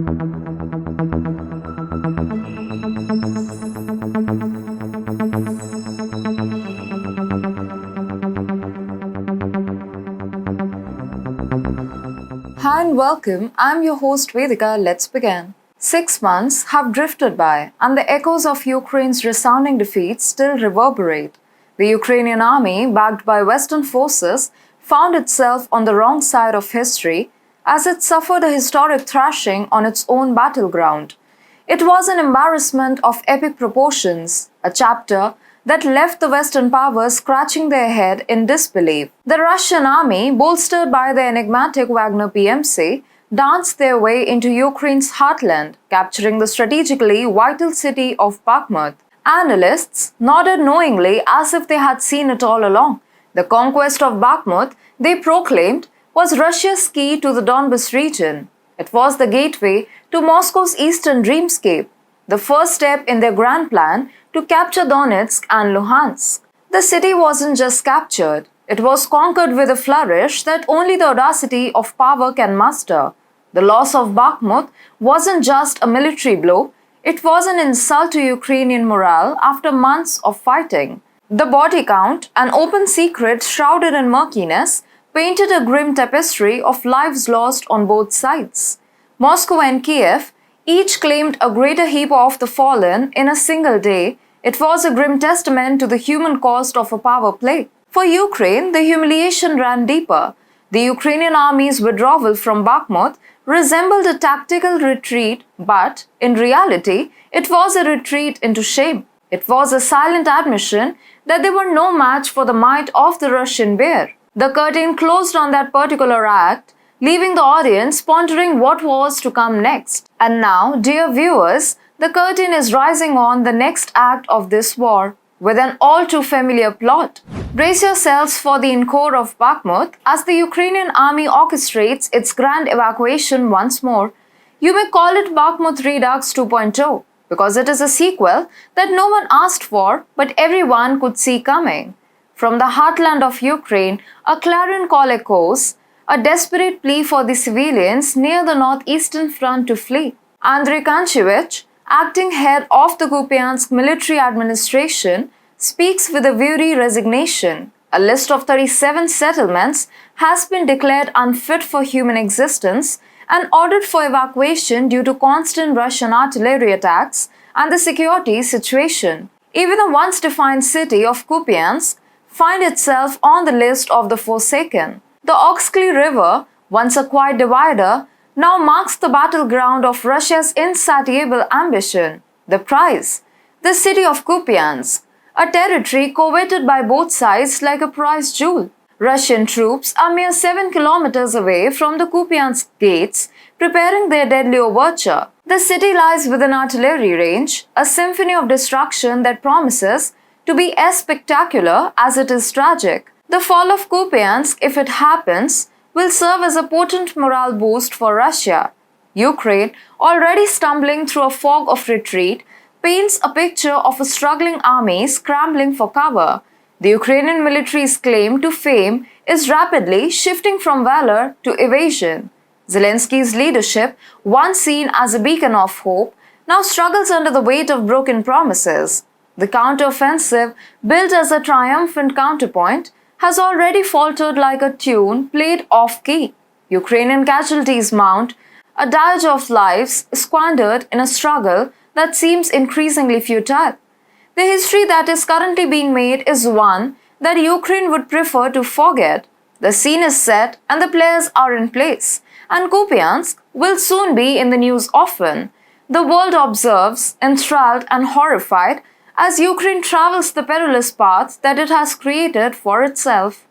Hi and welcome, I'm your host Vedika. Let's begin. 6 months have drifted by and the echoes of Ukraine's resounding defeat still reverberate. The Ukrainian army, backed by Western forces, found itself on the wrong side of history as it suffered a historic thrashing on its own battleground. It was an embarrassment of epic proportions, a chapter that left the Western powers scratching their head in disbelief. The Russian army, bolstered by the enigmatic Wagner PMC, danced their way into Ukraine's heartland, capturing the strategically vital city of Bakhmut. Analysts nodded knowingly as if they had seen it all along. The conquest of Bakhmut, they proclaimed, was Russia's key to the Donbas region. It was the gateway to Moscow's eastern dreamscape, the first step in their grand plan to capture Donetsk and Luhansk. The city wasn't just captured, it was conquered with a flourish that only the audacity of power can master. The loss of Bakhmut wasn't just a military blow, it was an insult to Ukrainian morale after months of fighting. The body count, an open secret shrouded in murkiness, painted a grim tapestry of lives lost on both sides. Moscow and Kiev each claimed a greater heap of the fallen in a single day. It was a grim testament to the human cost of a power play. For Ukraine, the humiliation ran deeper. The Ukrainian army's withdrawal from Bakhmut resembled a tactical retreat, but in reality, it was a retreat into shame. It was a silent admission that they were no match for the might of the Russian bear. The curtain closed on that particular act, leaving the audience pondering what was to come next. And now, dear viewers, the curtain is rising on the next act of this war, with an all too familiar plot. Brace yourselves for the encore of Bakhmut as the Ukrainian army orchestrates its grand evacuation once more. You may call it Bakhmut Redux 2.0 because it is a sequel that no one asked for but everyone could see coming. From the heartland of Ukraine, a clarion call echoes, a desperate plea for the civilians near the northeastern front to flee. Andrei Kanchevich, acting head of the Kupiansk military administration, speaks with a weary resignation. A list of 37 settlements has been declared unfit for human existence and ordered for evacuation due to constant Russian artillery attacks and the security situation. Even the once defined city of Kupiansk finds itself on the list of the forsaken. The Oxkly River, once a quiet divider, now marks the battleground of Russia's insatiable ambition. The prize, the city of Kupiansk, a territory coveted by both sides like a prized jewel. Russian troops are mere 7 kilometers away from the Kupiansk gates, preparing their deadly overture. The city lies within artillery range, a symphony of destruction that promises to be as spectacular as it is tragic. The fall of Kupiansk, if it happens, will serve as a potent morale boost for Russia. Ukraine, already stumbling through a fog of retreat, paints a picture of a struggling army scrambling for cover. The Ukrainian military's claim to fame is rapidly shifting from valor to evasion. Zelensky's leadership, once seen as a beacon of hope, now struggles under the weight of broken promises. The counteroffensive, built as a triumphant counterpoint, has already faltered like a tune played off-key. Ukrainian casualties mount, a dirge of lives squandered in a struggle that seems increasingly futile. The history that is currently being made is one that Ukraine would prefer to forget. The scene is set and the players are in place, and Kupiansk will soon be in the news often. The world observes, enthralled and horrified, as Ukraine travels the perilous path that it has created for itself.